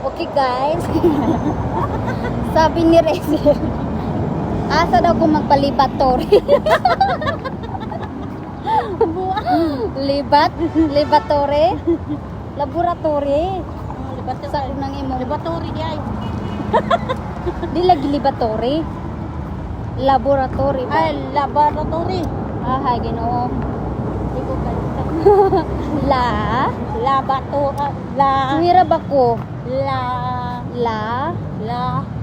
Okay guys. Sabi ni Rezel, asa daw kung magpa-laboratory. Laboratory? Laboratory. Sa unang imong Laboratory di ay. di lagi laboratory. Laboratory ba? Ay, laboratory. Ah, Ginoo. Di ko kalimutan. Laboratory. Suwira ba ko? La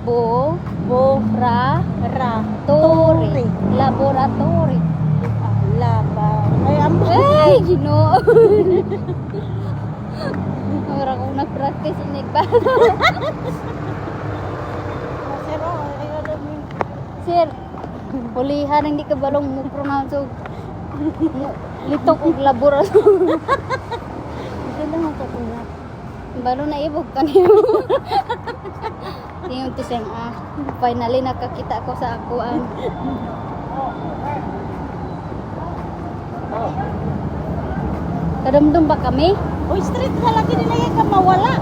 Bo ra Tori. Laboratory. Ay, Ay, Ginoo. Ora ko nag-practice inig ba? Sir, pulihan hindi ka balong mo pronounce og litok og laboratory. Ito lang ako kuya. Balo na ibog kaniyo. Tingin to siyang finally nakakita ko sa ako ang kadumdum ba kami? Uy, street na lagi nila yan ka mawala.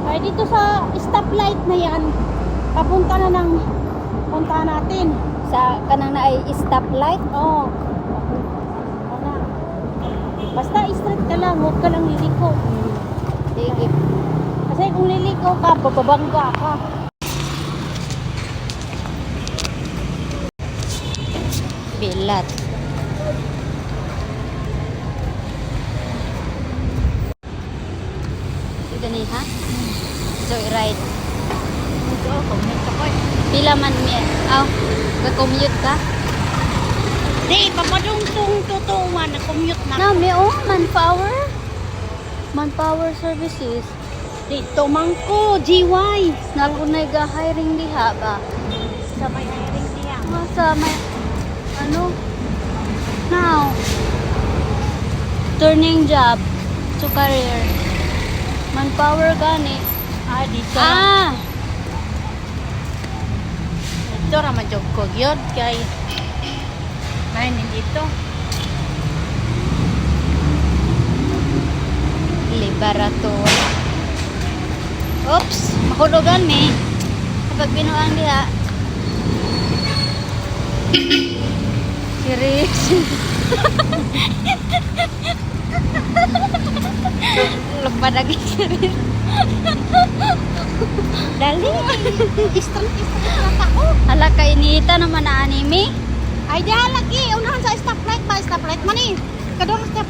Ay, dito sa stoplight na yan, papunta na ng punta natin. Sa kanang na ay stoplight? Oo. Wala. Basta straight ka lang, huwag ka lang liliko. Sige. Kasi kung liliko ka, bababangga ka. Bilat. Gani ha? Joyride. Ito, comment ako eh. Pila man mi? Aw, ga-commute ka? Di, papadungtong tutuwan na commute na. Na, mi manpower. Manpower services. Dito mangko, GY. Nakunay ga hiring diha ba? Sa may hiring niya. Sa may ano? Now. Turning job to career. Manpower gani. Ah, dito. Dito raman job ko gyud kay ay dito. Laboratory. Oops, mahulugan mi. Kapag binuang diha. Serious. Lupa lagi serius. Dali. Istri na ako. Hala kay inita naman na anime. Ay, di lagi. Unahan sa stoplight ba? Stoplight man eh. Kadong stop.